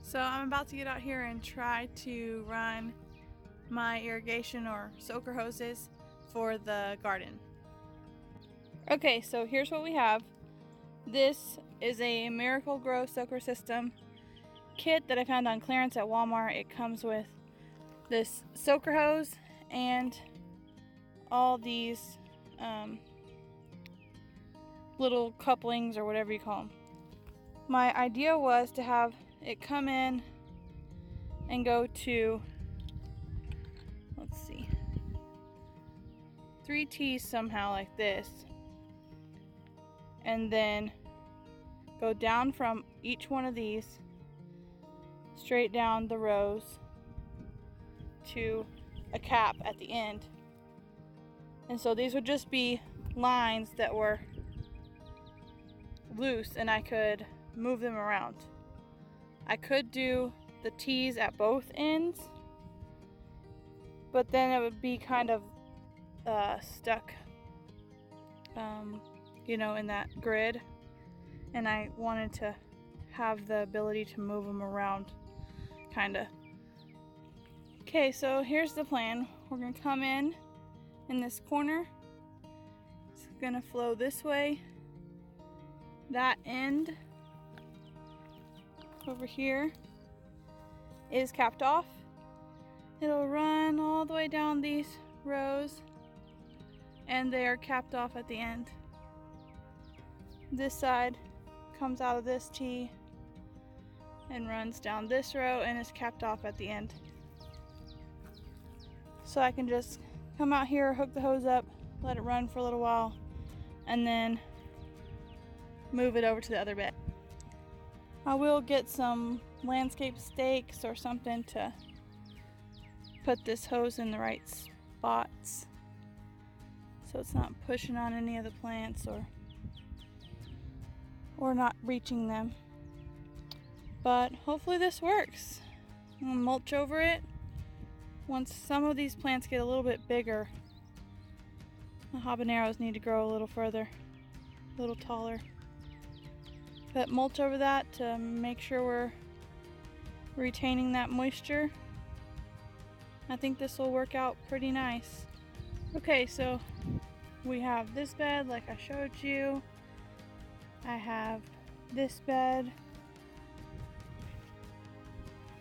So I'm about to get out here and try to run my irrigation or soaker hoses for the garden. Okay, so here's what we have. This is a Miracle-Gro Soaker System kit that I found on clearance at Walmart. It comes with this soaker hose and all these little couplings or whatever you call them. My idea was to have it come in and go to, let's see, 3 T's somehow like this, and then go down from each one of these straight down the rows to a cap at the end. And so these would just be lines that were loose and I could move them around. I could do the T's at both ends, but then it would be kind of stuck, in that grid, and I wanted to have the ability to move them around, kinda. Okay, so here's the plan. We're gonna come in this corner. It's gonna flow this way. That end over here is capped off. It'll run all the way down these rows and they are capped off at the end. This side comes out of this T and runs down this row and is capped off at the end. So I can just come out here, hook the hose up, let it run for a little while, and then move it over to the other bed. I will get some landscape stakes or something to put this hose in the right spots so it's not pushing on any of the plants or not reaching them. But hopefully this works. I'm gonna mulch over it. Once some of these plants get a little bit bigger, the habaneros need to grow a little further, a little taller. But mulch over that to make sure we're retaining that moisture. I think this will work out pretty nice. Okay, so we have this bed like I showed you. I have this bed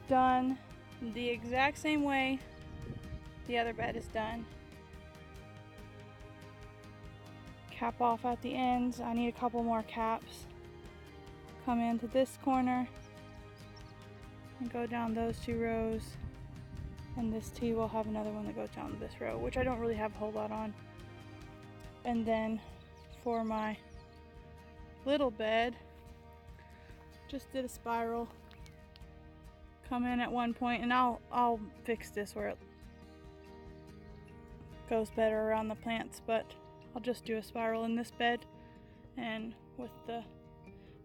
done the exact same way the other bed is done. Cap off at the ends. I need a couple more caps. Come into this corner and go down those 2 rows, and this T will have another one that goes down this row, which I don't really have a whole lot on. And then for my little bed, just did a spiral. Come in at one point, and I'll fix this where it goes better around the plants, but I'll just do a spiral in this bed and with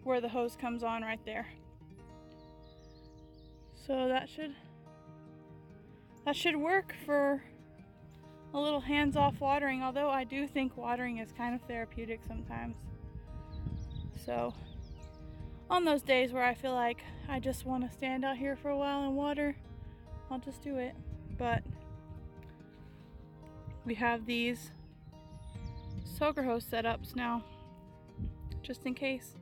where the hose comes on right there. So that should work for a little hands-off watering, although I do think watering is kind of therapeutic sometimes. So on those days where I feel like I just want to stand out here for a while and water, I'll just do it. But we have these soaker hose setups now, just in case.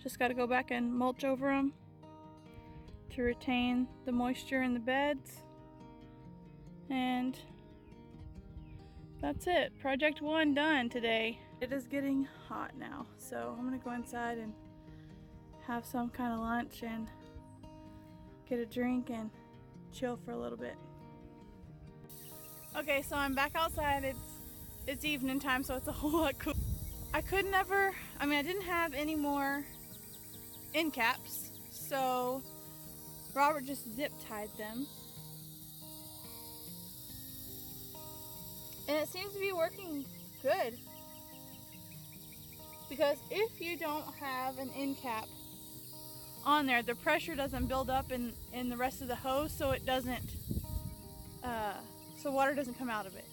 Just got to go back and mulch over them to retain the moisture in the beds. And that's it. Project 1 done today. It is getting hot now, so I'm gonna go inside and have some kind of lunch and get a drink and chill for a little bit. Okay, so I'm back outside. It's evening time, so it's a whole lot cooler. I didn't have any more end caps, so Robert just zip tied them. And it seems to be working good. Because if you don't have an end cap on there, the pressure doesn't build up in the rest of the hose, so it doesn't, so water doesn't come out of it.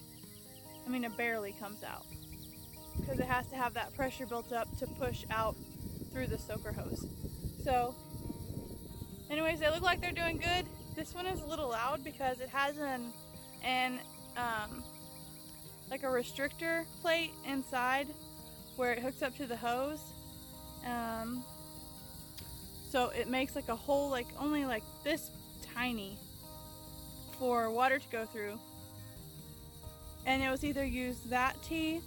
I mean, it barely comes out. Because it has to have that pressure built up to push out through the soaker hose. So Anyways, they look like they're doing good. This one is a little loud because it has like a restrictor plate inside where it hooks up to the hose. So it makes like a hole like only like this tiny for water to go through. And it was either use that T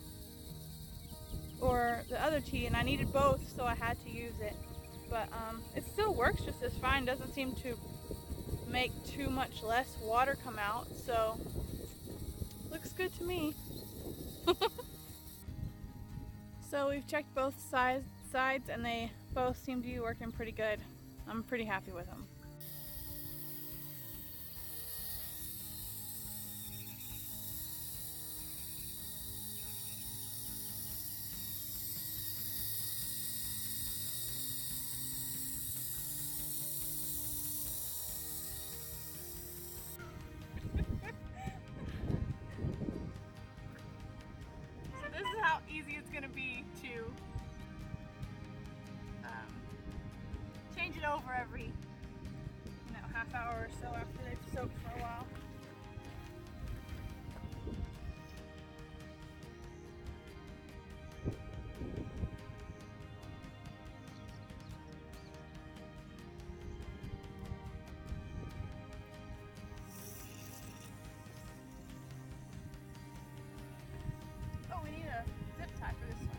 or the other T, and I needed both, so I had to use it. But it still works just as fine. Doesn't seem to make too much less water come out, so looks good to me. So we've checked both sides and they both seem to be working pretty good. I'm pretty happy with them. So this is how easy it's gonna be to change it over every half hour or so after they've soaked for a while. Oh, we need a zip tie for this one.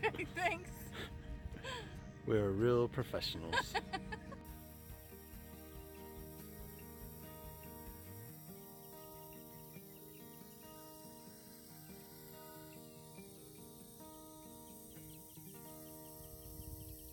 Okay, thanks. We're real professionals.